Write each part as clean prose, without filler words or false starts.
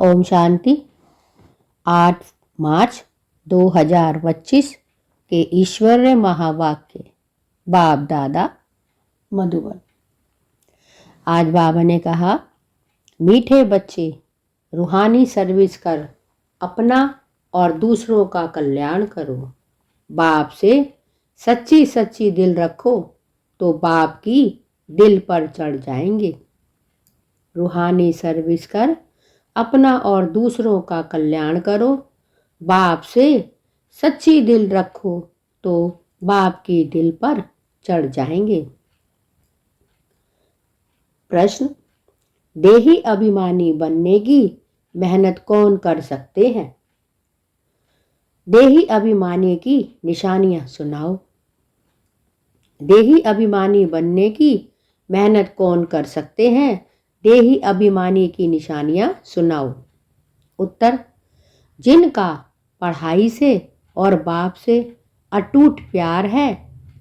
ओम शांति। 8 मार्च 2025 के ईश्वरीय महावाक्य बाप दादा मधुबन। आज बाबा ने कहा, मीठे बच्चे रूहानी सर्विस कर अपना और दूसरों का कल्याण करो। बाप से सच्ची सच्ची दिल रखो तो बाप की दिल पर चढ़ जाएंगे। रूहानी सर्विस कर अपना और दूसरों का कल्याण करो। बाप से सच्ची दिल रखो तो बाप की दिल पर चढ़ जाएंगे। प्रश्न, देही अभिमानी बनने की मेहनत कौन कर सकते हैं? देही अभिमानी की निशानियां सुनाओ। देही अभिमानी बनने की मेहनत कौन कर सकते हैं? देही अभिमानी की निशानियां सुनाओ। उत्तर, जिनका पढ़ाई से और बाप से अटूट प्यार है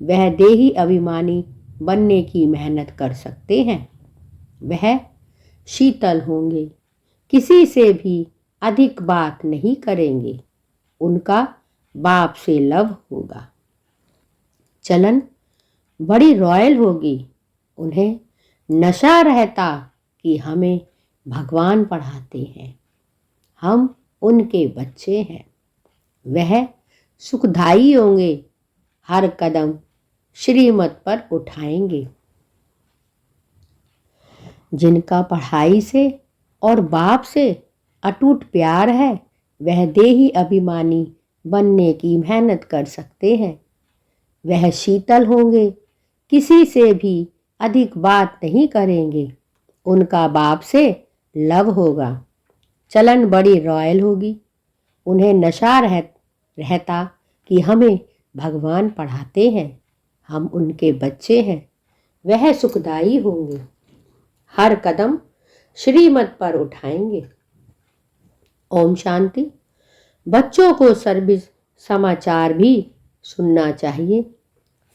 वह देही अभिमानी बनने की मेहनत कर सकते हैं। वह शीतल होंगे, किसी से भी अधिक बात नहीं करेंगे। उनका बाप से लव होगा। चलन बड़ी रॉयल होगी। उन्हें नशा रहता कि हमें भगवान पढ़ाते हैं, हम उनके बच्चे हैं। वह सुखदायी होंगे, हर कदम श्रीमत पर उठाएंगे। जिनका पढ़ाई से और बाप से अटूट प्यार है वह देही अभिमानी बनने की मेहनत कर सकते हैं। वह शीतल होंगे, किसी से भी अधिक बात नहीं करेंगे। उनका बाप से लव होगा। चलन बड़ी रॉयल होगी। उन्हें नशा रहता कि हमें भगवान पढ़ाते हैं, हम उनके बच्चे हैं। वह सुखदायी होंगे, हर कदम श्रीमत पर उठाएंगे। ओम शांति। बच्चों को सर्विस समाचार भी सुनना चाहिए।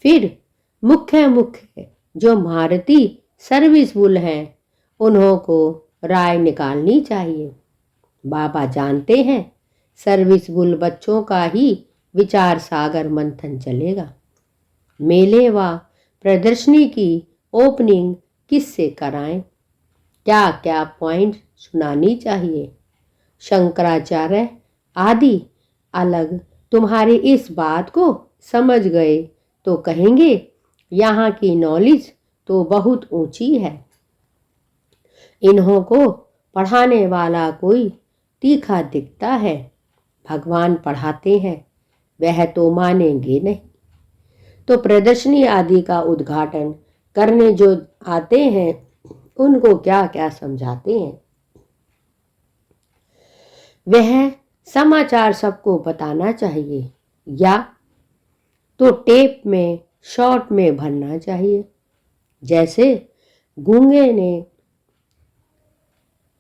फिर मुख्य जो मारुति सर्विसफुल हैं उन्हों को राय निकालनी चाहिए। बाबा जानते हैं सर्विसफुल बच्चों का ही विचार सागर मंथन चलेगा। मेले व प्रदर्शनी की ओपनिंग किससे कराएं? क्या क्या पॉइंट सुनानी चाहिए? शंकराचार्य आदि अलग तुम्हारी इस बात को समझ गए तो कहेंगे यहाँ की नॉलेज तो बहुत ऊंची है। इन्हों को पढ़ाने वाला कोई तीखा दिखता है। भगवान पढ़ाते हैं, वह तो मानेंगे नहीं। तो प्रदर्शनी आदि का उद्घाटन करने जो आते हैं उनको क्या क्या समझाते हैं? वह समाचार सबको बताना चाहिए या तो टेप में शॉर्ट में भरना चाहिए। जैसे गूंगे ने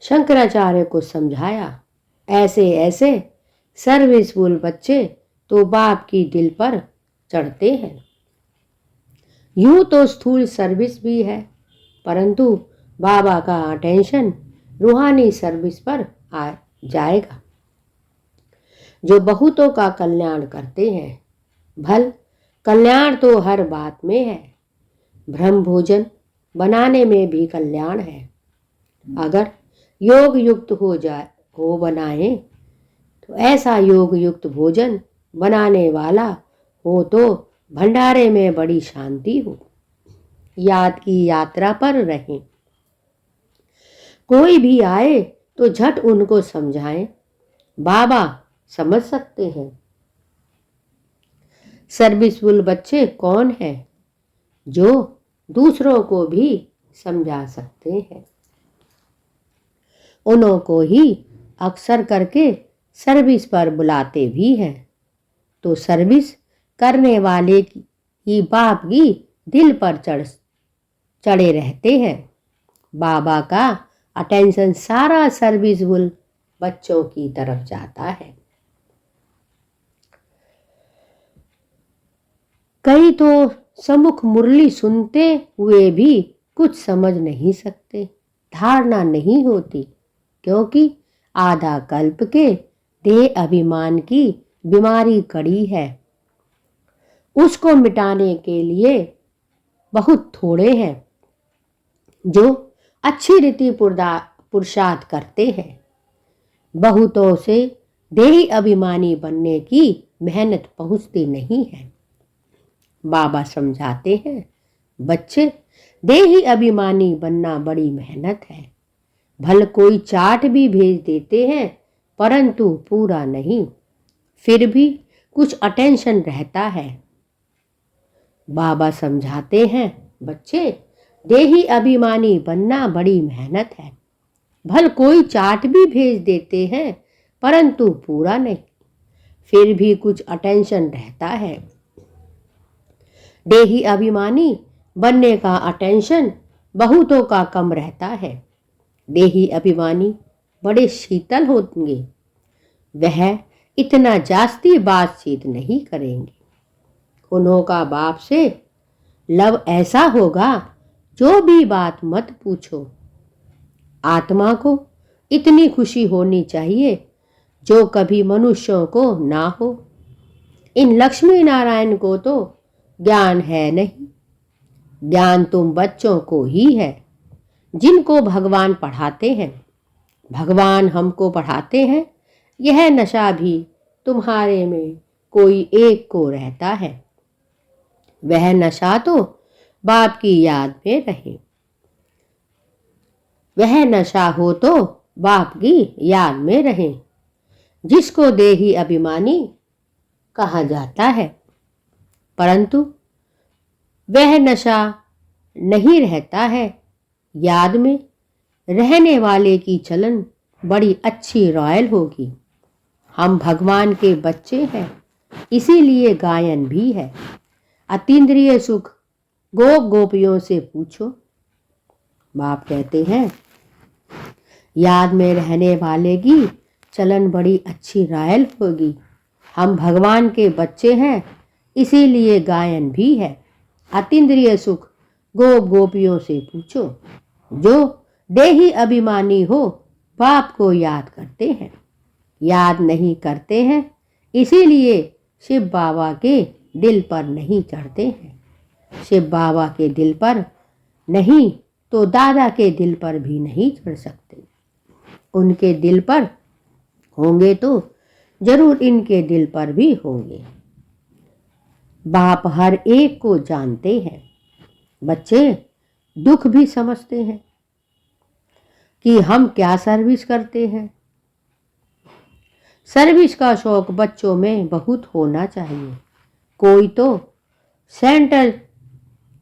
शंकराचार्य को समझाया, ऐसे ऐसे सर्विसफुल बच्चे तो बाप की दिल पर चढ़ते हैं। यूं तो स्थूल सर्विस भी है, परंतु बाबा का अटेंशन रूहानी सर्विस पर आ जाएगा। जो बहुतों का कल्याण करते हैं। भल कल्याण तो हर बात में है। ब्रह्म भोजन बनाने में भी कल्याण है। अगर योग युक्त हो बनाए तो ऐसा योग युक्त भोजन बनाने वाला हो तो भंडारे में बड़ी शांति हो। याद की यात्रा पर रहें। कोई भी आए तो झट उनको समझाएं, बाबा समझ सकते हैं। सर्विसफुल बच्चे कौन हैं? जो दूसरों को भी समझा सकते हैं। उन्हों को ही अक्सर करके सर्विस पर बुलाते भी हैं। तो सर्विस करने वाले की बाप की दिल पर चढ़े रहते हैं। बाबा का अटेंशन सारा सर्विसफुल बच्चों की तरफ जाता है। कई तो सम्मुख मुरली सुनते हुए भी कुछ समझ नहीं सकते, धारणा नहीं होती, क्योंकि आधा कल्प के देह अभिमान की बीमारी कड़ी है। उसको मिटाने के लिए बहुत थोड़े हैं जो अच्छी रीति पुरुषार्थ करते हैं। बहुतों से देही अभिमानी बनने की मेहनत पहुंचती नहीं है। बाबा समझाते हैं, बच्चे, देही अभिमानी बनना बड़ी मेहनत है। भल कोई चाट भी भेज देते हैं परंतु पूरा नहीं, फिर भी कुछ अटेंशन रहता है। बाबा समझाते हैं, बच्चे, देही अभिमानी बनना बड़ी मेहनत है। भल कोई चाट भी भेज देते हैं परंतु पूरा नहीं, फिर भी कुछ अटेंशन रहता है। देही अभिमानी बनने का अटेंशन बहुतों का कम रहता है। देही अभिमानी बड़े शीतल होंगे, वह इतना जास्ती बातचीत नहीं करेंगे। उनका बाप से लव ऐसा होगा जो भी बात मत पूछो। आत्मा को इतनी खुशी होनी चाहिए जो कभी मनुष्यों को ना हो। इन लक्ष्मी नारायण को तो ज्ञान है नहीं, ज्ञान तुम बच्चों को ही है जिनको भगवान पढ़ाते हैं। भगवान हमको पढ़ाते हैं, यह नशा भी तुम्हारे में कोई एक को रहता है। वह नशा तो बाप की याद में रहे। वह नशा हो तो बाप की याद में रहे, जिसको देही अभिमानी कहा जाता है। परंतु वह नशा नहीं रहता है। याद में रहने वाले की चलन बड़ी अच्छी रॉयल होगी। हम भगवान के बच्चे हैं, इसीलिए गायन भी है। अतीन्द्रिय सुख गोप गोपियों से पूछो। बाप कहते हैं, याद में रहने वाले की चलन बड़ी अच्छी रॉयल होगी। हम भगवान के बच्चे हैं, इसीलिए गायन भी है। अतीन्द्रिय सुख गोप गोपियों से पूछो। जो देही अभिमानी हो बाप को याद करते हैं, याद नहीं करते हैं, इसीलिए शिव बाबा के दिल पर नहीं चढ़ते हैं। शिव बाबा के दिल पर नहीं तो दादा के दिल पर भी नहीं चढ़ सकते। उनके दिल पर होंगे तो जरूर इनके दिल पर भी होंगे। बाप हर एक को जानते हैं। बच्चे दुख भी समझते हैं कि हम क्या सर्विस करते हैं। सर्विस का शौक बच्चों में बहुत होना चाहिए। कोई तो सेंटर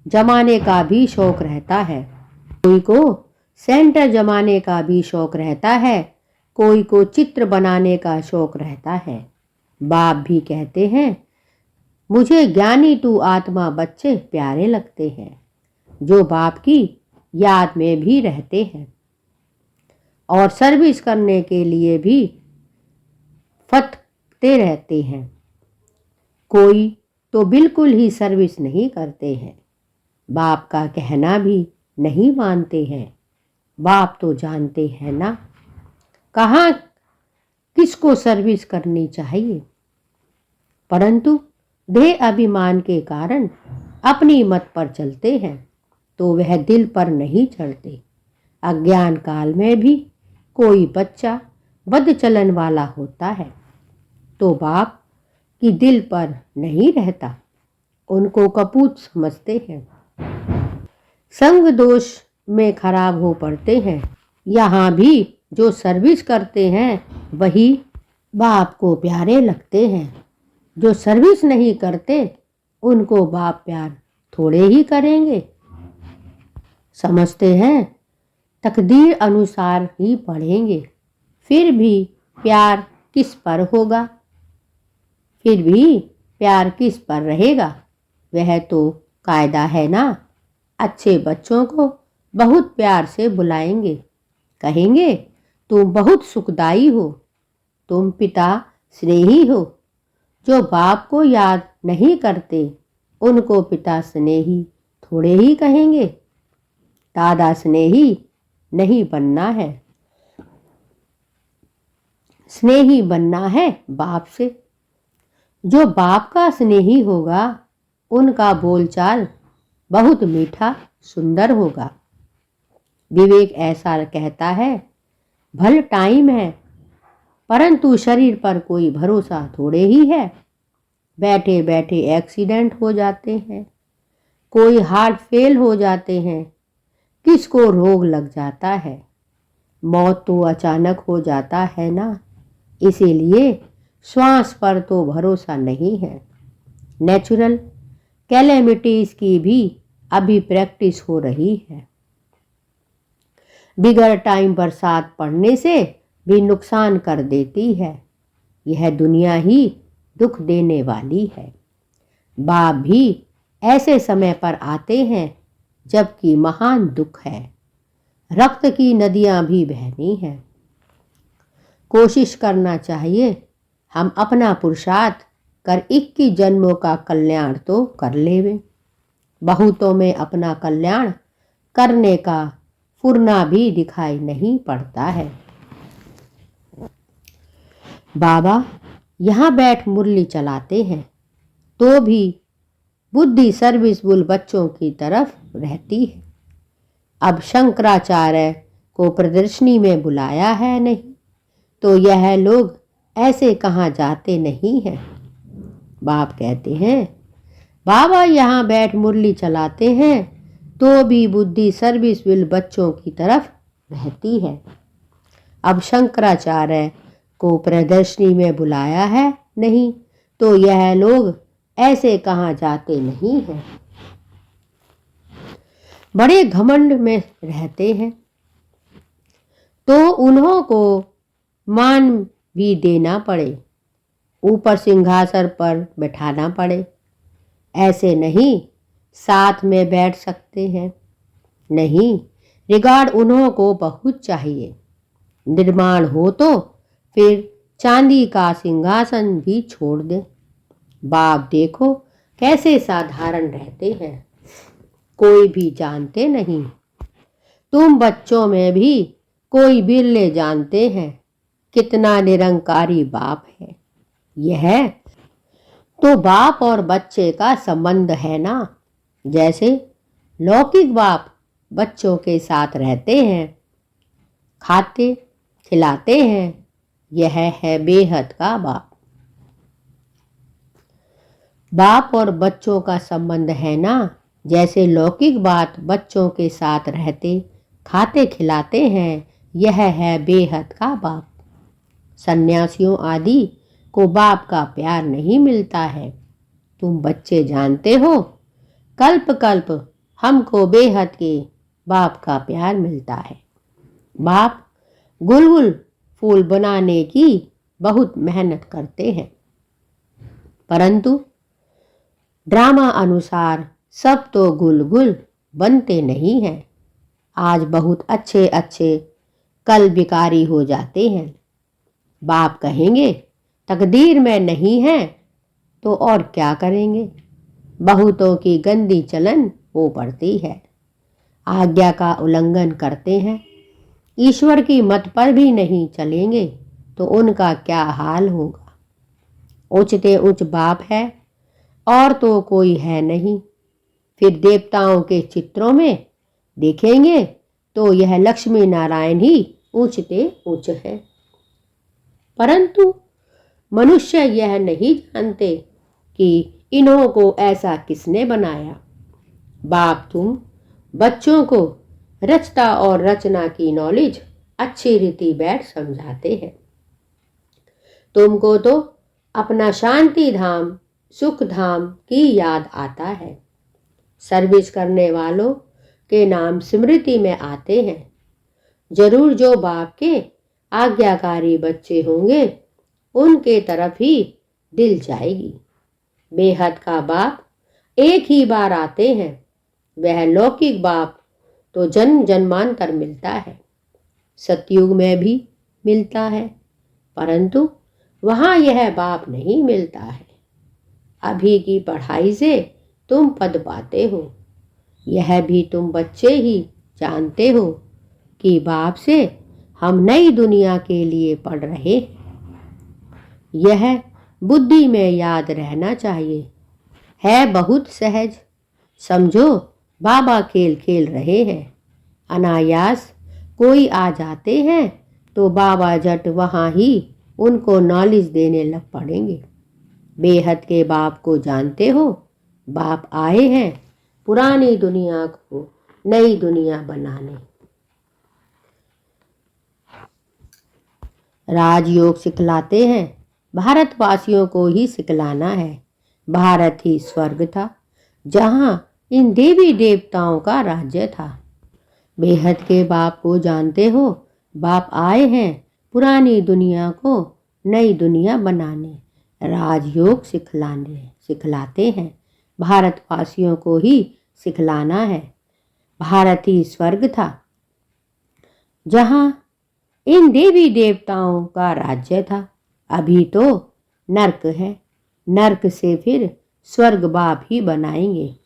जमाने का भी शौक रहता है, कोई को सेंटर जमाने का भी शौक रहता है, कोई को चित्र बनाने का शौक रहता है। बाप भी कहते हैं, मुझे ज्ञानी तू आत्मा बच्चे प्यारे लगते हैं, जो बाप की याद में भी रहते हैं और सर्विस करने के लिए भी फटते रहते हैं। कोई तो बिल्कुल ही सर्विस नहीं करते हैं, बाप का कहना भी नहीं मानते हैं। बाप तो जानते हैं ना कहाँ किसको सर्विस करनी चाहिए, परंतु देह अभिमान के कारण अपनी मत पर चलते हैं तो वह दिल पर नहीं चढ़ते। अज्ञान काल में भी कोई बच्चा बद चलन वाला होता है तो बाप की दिल पर नहीं रहता, उनको कपूत समझते हैं, संग दोष में खराब हो पड़ते हैं। यहाँ भी जो सर्विस करते हैं वही बाप को प्यारे लगते हैं। जो सर्विस नहीं करते उनको बाप प्यार थोड़े ही करेंगे। समझते हैं तकदीर अनुसार ही पढ़ेंगे, फिर भी प्यार किस पर होगा, फिर भी प्यार किस पर रहेगा। वह तो कायदा है ना। अच्छे बच्चों को बहुत प्यार से बुलाएंगे, कहेंगे तुम बहुत सुखदाई हो, तुम पिता स्नेही हो। जो बाप को याद नहीं करते उनको पिता स्नेही थोड़े ही कहेंगे। दादा स्नेही नहीं बनना है। स्नेही बनना है बाप से। जो बाप का स्नेही होगा उनका बोलचाल बहुत मीठा सुंदर होगा। विवेक ऐसा कहता है, भल टाइम है परंतु शरीर पर कोई भरोसा थोड़े ही है। बैठे बैठे एक्सीडेंट हो जाते हैं, कोई हार्ट फेल हो जाते हैं, किसको रोग लग जाता है। मौत तो अचानक हो जाता है ना, इसीलिए श्वास पर तो भरोसा नहीं है। नेचुरल कैलेमिटीज की भी अभी प्रैक्टिस हो रही है। बिगड़ टाइम बरसात पड़ने से भी नुकसान कर देती है। यह दुनिया ही दुख देने वाली है। बाप भी ऐसे समय पर आते हैं जबकि महान दुख है। रक्त की नदियां भी बहनी हैं। कोशिश करना चाहिए हम अपना पुरुषार्थ कर 21 जन्मों का कल्याण तो कर लेवे। बहुतों में अपना कल्याण करने का फुरना भी दिखाई नहीं पड़ता है। बाबा यहाँ बैठ मुरली चलाते हैं तो भी बुद्धि सर्विसबुल बच्चों की तरफ रहती है। अब शंकराचार्य को प्रदर्शनी में बुलाया है नहीं तो यह लोग ऐसे कहाँ जाते नहीं हैं। बाप कहते हैं, बाबा यहाँ बैठ मुरली चलाते हैं तो भी बुद्धि सर्विसबुल बच्चों की तरफ रहती है। अब शंकराचार्य को प्रदर्शनी में बुलाया है नहीं तो यह लोग ऐसे कहाँ जाते नहीं हैं। बड़े घमंड में रहते हैं तो उन्हों को मान भी देना पड़े, ऊपर सिंहासन पर बैठाना पड़े। ऐसे नहीं साथ में बैठ सकते हैं। नहीं, रिगार्ड उन्हों को बहुत चाहिए। निर्माण हो तो फिर चांदी का सिंहासन भी छोड़ दे। बाप देखो कैसे साधारण रहते हैं, कोई भी जानते नहीं। तुम बच्चों में भी कोई बिरले जानते हैं कितना निरंकारी बाप है। यह तो बाप और बच्चे का संबंध है ना। जैसे लौकिक बाप बच्चों के साथ रहते हैं, खाते खिलाते हैं, यह है बेहद का बाप। बाप और बच्चों का संबंध है ना। जैसे लौकिक बाप बच्चों के साथ रहते खाते खिलाते हैं, यह है बेहद का बाप। सन्यासियों आदि को बाप का प्यार नहीं मिलता है। तुम बच्चे जानते हो, कल्प कल्प हमको बेहद के बाप का प्यार मिलता है। बाप गुलगुल फूल बनाने की बहुत मेहनत करते हैं परंतु ड्रामा अनुसार सब तो गुलगुल बनते नहीं हैं। आज बहुत अच्छे अच्छे कल भिखारी हो जाते हैं। बाप कहेंगे तकदीर में नहीं है तो और क्या करेंगे। बहुतों की गंदी चलन हो पड़ती है, आज्ञा का उल्लंघन करते हैं, ईश्वर की मत पर भी नहीं चलेंगे तो उनका क्या हाल होगा। ऊंचते ऊंच बाप है और तो कोई है नहीं। फिर देवताओं के चित्रों में देखेंगे तो यह लक्ष्मी नारायण ही ऊंचते ऊंच है। परंतु मनुष्य यह नहीं जानते कि इन्हों को ऐसा किसने बनाया। बाप तुम बच्चों को रचता और रचना की नॉलेज अच्छी रीति बैठ समझाते हैं। तुमको तो अपना शांति धाम सुख धाम की याद आता है। सर्विस करने वालों के नाम स्मृति में आते हैं। जरूर जो बाप के आज्ञाकारी बच्चे होंगे उनके तरफ ही दिल जाएगी। बेहद का बाप एक ही बार आते हैं, वह लौकिक बाप तो जन्म जन्मांतर मिलता है। सतयुग में भी मिलता है परंतु वहाँ यह बाप नहीं मिलता है। अभी की पढ़ाई से तुम पद पाते हो, यह भी तुम बच्चे ही जानते हो कि बाप से हम नई दुनिया के लिए पढ़ रहे हैं। यह बुद्धि में याद रहना चाहिए। है बहुत सहज। समझो बाबा खेल खेल रहे हैं। अनायास कोई आ जाते हैं तो बाबा झट वहाँ ही उनको नॉलेज देने लग पड़ेंगे। बेहद के बाप को जानते हो? बाप आए हैं पुरानी दुनिया को नई दुनिया बनाने। राजयोग सिखलाते हैं। भारतवासियों को ही सिखलाना है। भारत ही स्वर्ग था जहाँ इन देवी देवताओं का राज्य था। बेहद के बाप को जानते हो? बाप आए हैं पुरानी दुनिया को नई दुनिया बनाने। राजयोग सिखलाते हैं। भारतवासियों को ही सिखलाना है। भारत ही स्वर्ग था जहाँ इन देवी देवताओं का राज्य था। अभी तो नर्क है। नर्क से फिर स्वर्ग बाप ही बनाएंगे।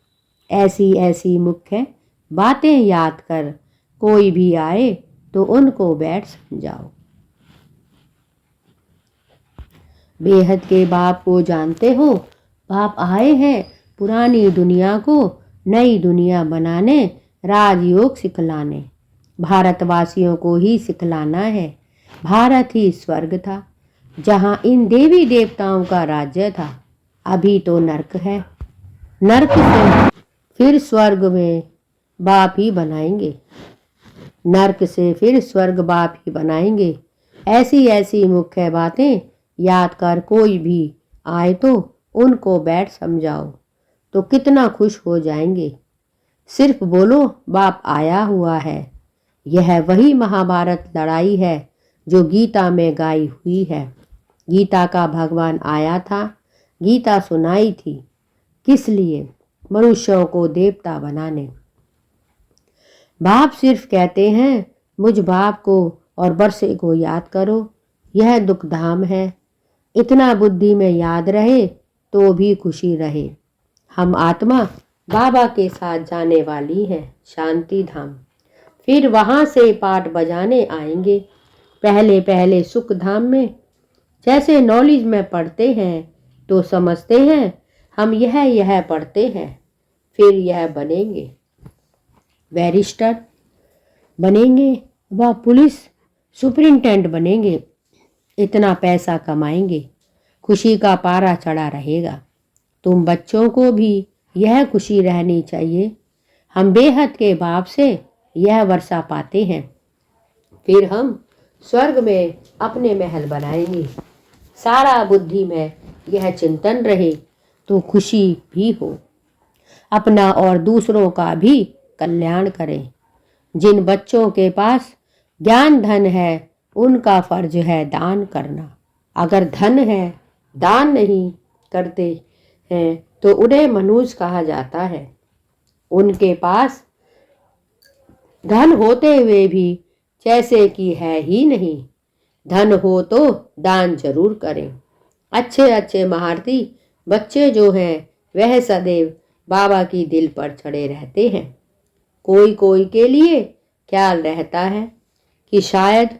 ऐसी ऐसी मुख्य बातें याद कर कोई भी आए तो उनको बैठ समझाओ। बेहद के बाप को जानते हो? बाप आए हैं पुरानी दुनिया को नई दुनिया बनाने। राजयोग सिखलाने। भारतवासियों को ही सिखलाना है। भारत ही स्वर्ग था जहाँ इन देवी देवताओं का राज्य था। अभी तो नर्क है। नर्क से फिर स्वर्ग में बाप ही बनाएंगे। नर्क से फिर स्वर्ग बाप ही बनाएंगे। ऐसी ऐसी मुख्य बातें याद कर कोई भी आए तो उनको बैठ समझाओ तो कितना खुश हो जाएंगे। सिर्फ बोलो बाप आया हुआ है। यह वही महाभारत लड़ाई है जो गीता में गाई हुई है। गीता का भगवान आया था। गीता सुनाई थी। किस लिए? मनुष्यों को देवता बनाने। बाप सिर्फ कहते हैं मुझ बाप को और बरसे को याद करो। यह दुखधाम है। इतना बुद्धि में याद रहे तो भी खुशी रहे। हम आत्मा बाबा के साथ जाने वाली है शांति धाम। फिर वहाँ से पाठ बजाने आएंगे। पहले पहले सुख धाम में जैसे नॉलेज में पढ़ते हैं तो समझते हैं हम यह पढ़ते हैं। फिर यह बनेंगे बैरिस्टर बनेंगे व पुलिस सुपरिंटेंडेंट बनेंगे। इतना पैसा कमाएंगे। खुशी का पारा चढ़ा रहेगा। तुम बच्चों को भी यह खुशी रहनी चाहिए। हम बेहद के बाप से यह वर्षा पाते हैं। फिर हम स्वर्ग में अपने महल बनाएंगे। सारा बुद्धि में यह चिंतन रहे तो खुशी भी हो। अपना और दूसरों का भी कल्याण करें। जिन बच्चों के पास ज्ञान धन है उनका फर्ज है दान करना। अगर धन है दान नहीं करते हैं तो उन्हें मनुष्य कहा जाता है। उनके पास धन होते हुए भी जैसे कि है ही नहीं। धन हो तो दान जरूर करें। अच्छे अच्छे महारथी बच्चे जो हैं वह सदैव बाबा की दिल पर चढ़े रहते हैं। कोई कोई के लिए ख्याल रहता है कि शायद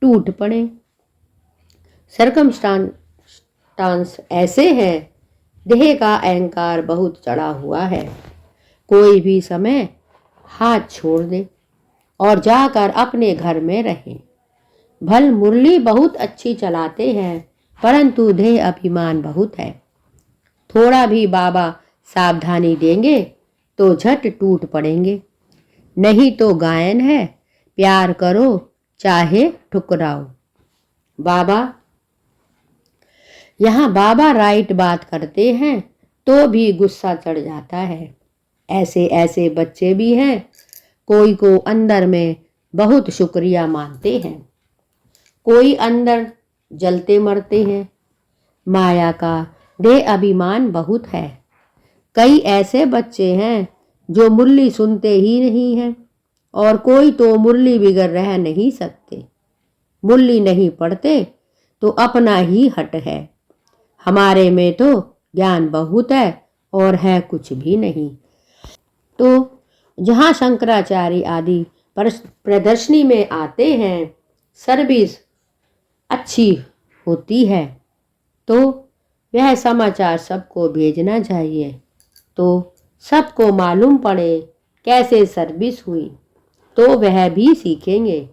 टूट पड़े। सर्कमस्टांस ऐसे हैं। देह का अहंकार बहुत चढ़ा हुआ है। कोई भी समय हाथ छोड़ दे और जाकर अपने घर में रहें। भल मुरली बहुत अच्छी चलाते हैं परंतु देह अभिमान बहुत है। थोड़ा भी बाबा सावधानी देंगे तो झट टूट पड़ेंगे। नहीं तो गायन है प्यार करो चाहे ठुकराओ। बाबा यहाँ बाबा राइट बात करते हैं तो भी गुस्सा चढ़ जाता है। ऐसे ऐसे बच्चे भी हैं। कोई को अंदर में बहुत शुक्रिया मानते हैं। कोई अंदर जलते मरते हैं। माया का देह अभिमान बहुत है। कई ऐसे बच्चे हैं जो मुरली सुनते ही नहीं हैं और कोई तो मुरली बिगर रह नहीं सकते। मुरली नहीं पढ़ते तो अपना ही हट है। हमारे में तो ज्ञान बहुत है और है कुछ भी नहीं। तो जहाँ शंकराचार्य आदि प्रदर्शनी में आते हैं सर्विस अच्छी होती है। तो वह समाचार सबको भेजना चाहिए, तो सबको मालूम पड़े कैसे सर्विस हुई, तो वह भी सीखेंगे।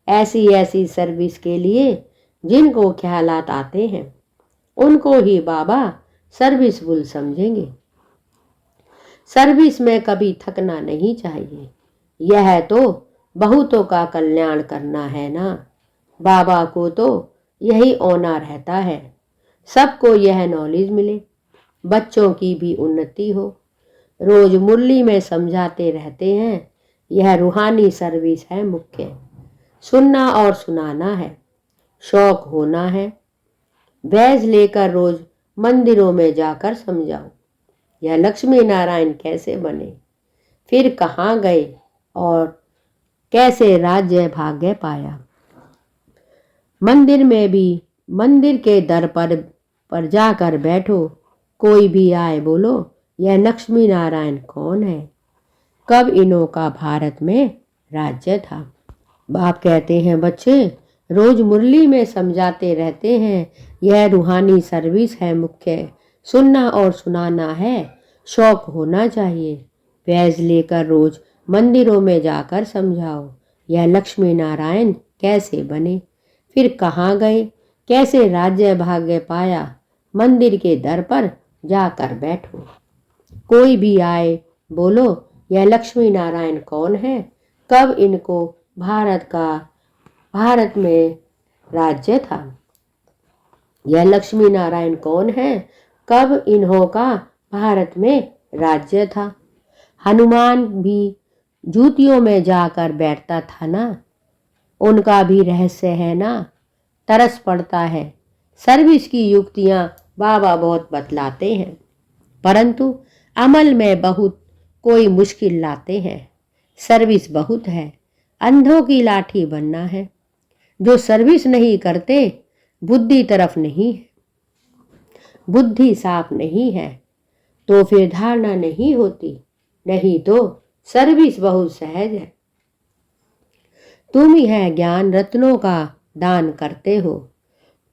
ऐसी ऐसी सर्विस के लिए जिनको ख्यालात आते हैं उनको ही बाबा सर्विसबुल समझेंगे। सर्विस में कभी थकना नहीं चाहिए, यह तो बहुतों का कल्याण करना है ना। बाबा को तो यही होना रहता है, सबको यह नॉलेज मिले, बच्चों की भी उन्नति हो। रोज मुरली में समझाते रहते हैं, यह रूहानी सर्विस है मुख्य। सुनना और सुनाना है, शौक होना है। बैज लेकर रोज मंदिरों में जाकर समझाओ, यह लक्ष्मी नारायण कैसे बने, फिर कहाँ गए और कैसे राज्य भाग्य पाया। मंदिर में भी मंदिर के दर पर जाकर बैठो, कोई भी आए बोलो यह लक्ष्मी नारायण कौन है, कब इन्हों का भारत में राज्य था। बाप कहते हैं बच्चे रोज मुरली में समझाते रहते हैं, यह रूहानी सर्विस है मुख्य। सुनना और सुनाना है, शौक होना चाहिए। बैज लेकर रोज मंदिरों में जाकर समझाओ, यह लक्ष्मी नारायण कैसे बने, फिर कहाँ गए, कैसे राज्य भाग्य पाया। मंदिर के दर पर जाकर बैठो, कोई भी आए बोलो यह लक्ष्मी नारायण कौन है, कब इनको भारत में राज्य था। यह लक्ष्मी नारायण कौन है, कब इन्हों का भारत में राज्य था। हनुमान भी जूतियों में जाकर बैठता था ना, उनका भी रहस्य है ना। तरस पड़ता है, सर्विस की युक्तियां बाबा बहुत बतलाते हैं, परंतु अमल में बहुत कोई मुश्किल लाते हैं। सर्विस बहुत है, अंधों की लाठी बनना है। जो सर्विस नहीं करते बुद्धि तरफ नहीं है, बुद्धि साफ नहीं है तो फिर धारणा नहीं होती, नहीं तो सर्विस बहुत सहज है। तुम यह ज्ञान रत्नों का दान करते हो,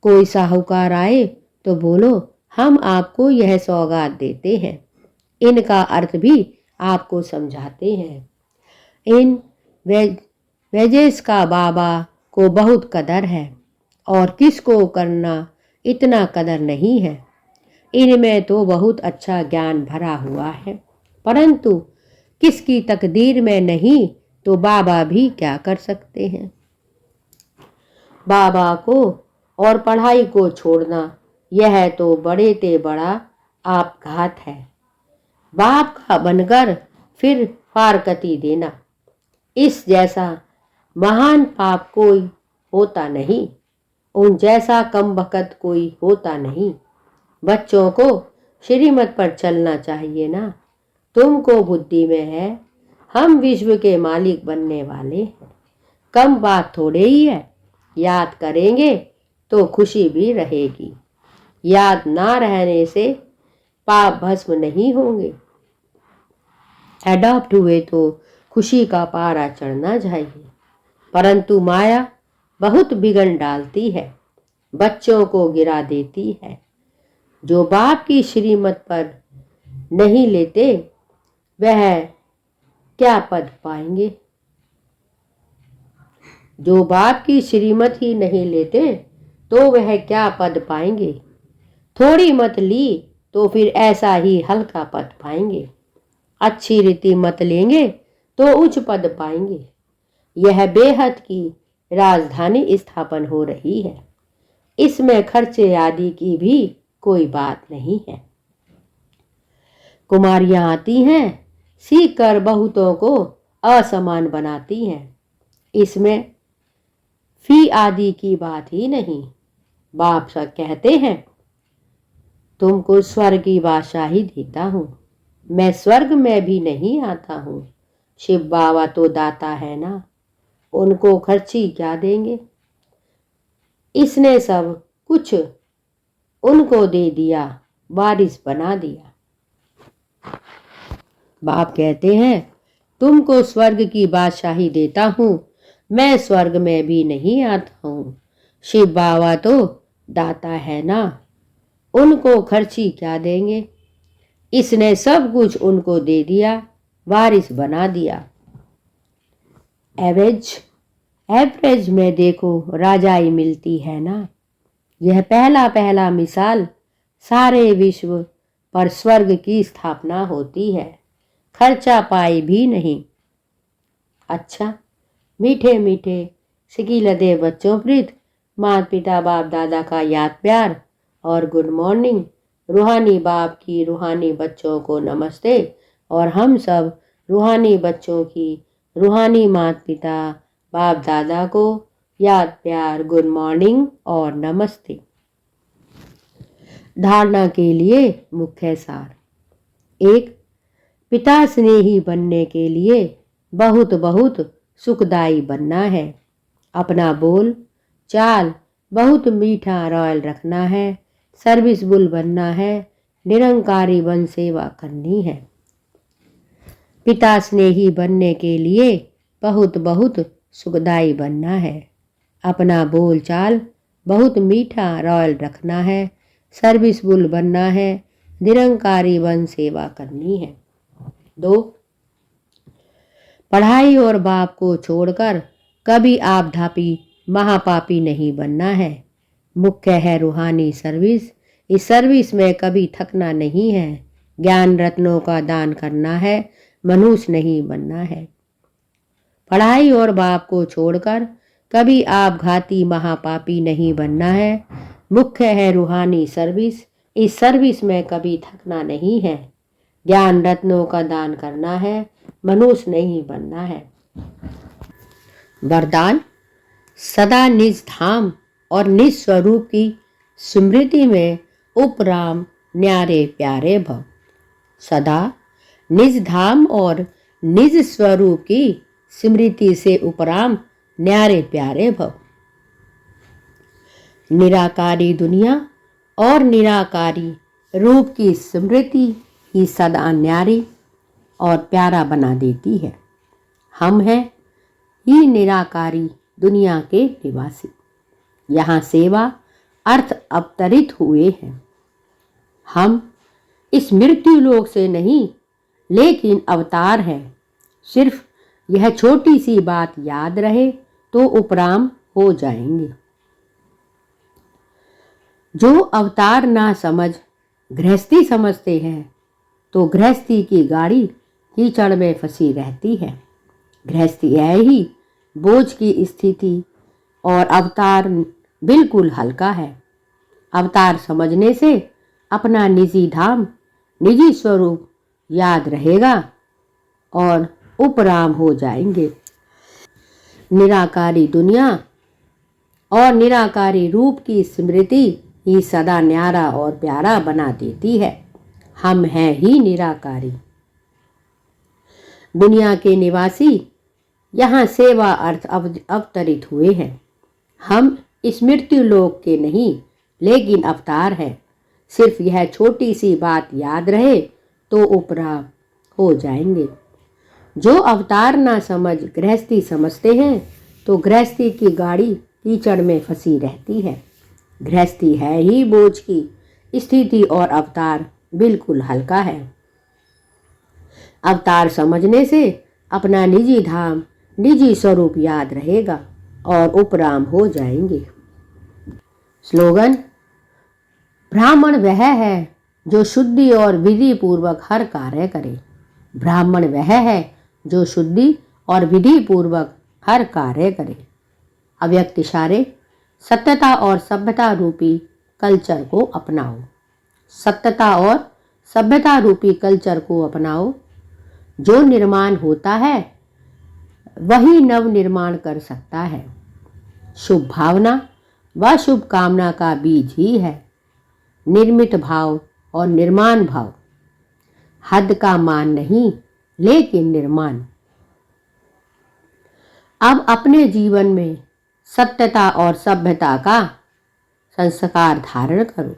कोई साहूकार आए तो बोलो हम आपको यह सौगात देते हैं, इनका अर्थ भी आपको समझाते हैं। इन वेजेस का बाबा को बहुत कदर है और किसको करना इतना कदर नहीं है। इनमें तो बहुत अच्छा ज्ञान भरा हुआ है, परंतु किसकी तकदीर में नहीं तो बाबा भी क्या कर सकते हैं। बाबा को और पढ़ाई को छोड़ना यह तो बड़े ते बड़ा आपघात है। बाप का बनकर फिर फारकती देना, इस जैसा महान पाप कोई होता नहीं, उन जैसा कम बखत कोई होता नहीं। बच्चों को श्रीमत पर चलना चाहिए ना, तुमको बुद्धि में है हम विश्व के मालिक बनने वाले हैं। कम बात थोड़े ही है, याद करेंगे तो खुशी भी रहेगी, याद ना रहने से पाप भस्म नहीं होंगे। एडॉप्ट हुए तो खुशी का पारा चढ़ना चाहिए, परंतु माया बहुत बिगड़ डालती है, बच्चों को गिरा देती है। जो बाप की श्रीमत पर नहीं लेते वह क्या पद पाएंगे। जो बाप की श्रीमत ही नहीं लेते तो वह क्या पद पाएंगे। थोड़ी मत ली तो फिर ऐसा ही हल्का पद पाएंगे, अच्छी रीति मत लेंगे तो उच्च पद पाएंगे। यह बेहद की राजधानी स्थापन हो रही है, इसमें खर्चे आदि की भी कोई बात नहीं है। कुमारियां आती हैं, सीख कर बहुतों को असमान बनाती हैं, इसमें फी आदि की बात ही नहीं। बाप सब कहते हैं तुमको स्वर्ग की बादशाही देता हूं, मैं स्वर्ग में भी नहीं आता हूं। शिव बाबा तो दाता है ना, उनको खर्ची क्या देंगे। इसने सब कुछ उनको दे दिया, वारिस बना दिया। बाप कहते हैं तुमको स्वर्ग की बादशाही देता हूं, मैं स्वर्ग में भी नहीं आता हूं। शिव बाबा तो दाता है ना, उनको खर्ची क्या देंगे। इसने सब कुछ उनको दे दिया, वारिस बना दिया। एवरेज में देखो राजाई मिलती है ना। यह पहला पहला मिसाल सारे विश्व पर स्वर्ग की स्थापना होती है, खर्चा पाए भी नहीं। अच्छा, मीठे मीठे सिकीलदे बच्चों प्रीत, माता पिता बाप दादा का याद प्यार और गुड मॉर्निंग। रूहानी बाप की रूहानी बच्चों को नमस्ते, और हम सब रूहानी बच्चों की रूहानी माता पिता बाप दादा को याद प्यार, गुड मॉर्निंग और नमस्ते। धारणा के लिए मुख्य सार। 1. पिता स्नेही बनने के लिए बहुत बहुत सुखदाई बनना है। अपना बोल चाल बहुत मीठा रॉयल रखना है। सर्विसबुल बनना है। निरंकारी बन सेवा करनी है। पिता स्नेही बनने के लिए बहुत बहुत सुखदाई बनना है। अपना बोल चाल बहुत मीठा रॉयल रखना है। सर्विसबुल बनना है। निरंकारी बन सेवा करनी है। 2. पढ़ाई और बाप को छोड़कर कभी आप धापी महापापी नहीं बनना है। मुख्य है रूहानी सर्विस। इस सर्विस में कभी थकना नहीं है। ज्ञान रत्नों का दान करना है, मनुष्य नहीं बनना है। पढ़ाई और बाप को छोड़कर कभी आप घाती महापापी नहीं बनना है। मुख्य है रूहानी सर्विस। इस सर्विस में कभी थकना नहीं है। ज्ञान रत्नों का दान करना है, मनुष्य नहीं बनना है। वरदान। सदा निज धाम और निज स्वरूप की स्मृति में उपराम न्यारे प्यारे भव। सदा निज धाम और निज स्वरूप की स्मृति से उपराम न्यारे प्यारे भव। निराकारी दुनिया और निराकारी रूप की स्मृति ही सदा न्यारी और प्यारा बना देती है। हम हैं ही निराकारी दुनिया के निवासी। यहाँ सेवा अर्थ अवतरित हुए हैं। हम इस मृत्यु लोक से नहीं लेकिन अवतार हैं। सिर्फ यह छोटी सी बात याद रहे तो उपराम हो जाएंगे। जो अवतार ना समझ गृहस्थी समझते हैं तो गृहस्थी की गाड़ी कीचड़ में फंसी रहती है। गृहस्थी है ही बोझ की स्थिति और अवतार बिल्कुल हल्का है। अवतार समझने से अपना निजी धाम निजी स्वरूप याद रहेगा और उपराम हो जाएंगे। निराकारी दुनिया और निराकारी रूप की स्मृति ही सदा न्यारा और प्यारा बना देती है। हम हैं ही निराकारी दुनिया के निवासी। यहाँ सेवा अर्थ अवतरित हुए हैं। हम इस मृत्यु लोक के नहीं लेकिन अवतार हैं। सिर्फ यह छोटी सी बात याद रहे तो उपराम हो जाएंगे। जो अवतार ना समझ गृहस्थी समझते हैं तो गृहस्थी की गाड़ी कीचड़ में फंसी रहती है। गृहस्थी है ही बोझ की स्थिति और अवतार बिल्कुल हल्का है। अवतार समझने से अपना निजी धाम निजी स्वरूप याद रहेगा और उपराम हो जाएंगे। स्लोगन। ब्राह्मण वह है जो शुद्धि और विधि पूर्वक हर कार्य करे। ब्राह्मण वह है जो शुद्धि और विधि पूर्वक हर कार्य करे। अव्यक्त इशारे। सत्यता और सभ्यता रूपी कल्चर को अपनाओ। सत्यता और सभ्यता रूपी कल्चर को अपनाओ। जो निर्माण होता है वही नव निर्माण कर सकता है। शुभ भावना व शुभ कामना का बीज ही है। निर्मित भाव और निर्माण भाव। हद का मान नहीं लेकिन निर्माण। अब अपने जीवन में सत्यता और सभ्यता का संस्कार धारण करो।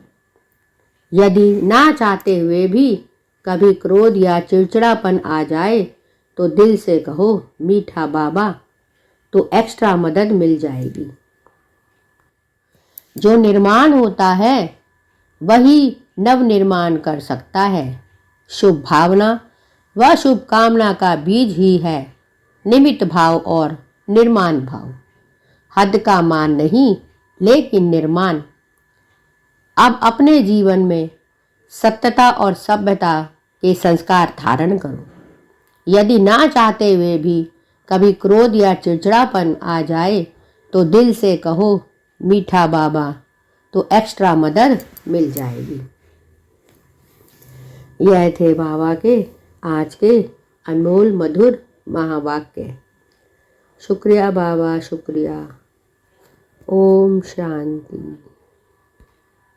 यदि ना चाहते हुए भी कभी क्रोध या चिड़चिड़ापन आ जाए तो दिल से कहो मीठा बाबा, तो एक्स्ट्रा मदद मिल जाएगी। जो निर्माण होता है वही नव निर्माण कर सकता है। शुभ भावना व शुभकामना का बीज ही है निमित्त भाव और निर्माण भाव। हद का मान नहीं, लेकिन निर्माण। अब अपने जीवन में सत्यता और सभ्यता के संस्कार धारण करो। यदि ना चाहते हुए भी कभी क्रोध या चिड़चिड़ापन आ जाए तो दिल से कहो, मीठा बाबा, तो एक्स्ट्रा मदद मिल जाएगी। यह थे बाबा के आज के अनमोल मधुर महावाक्य। शुक्रिया बाबा, शुक्रिया। ओम शांति।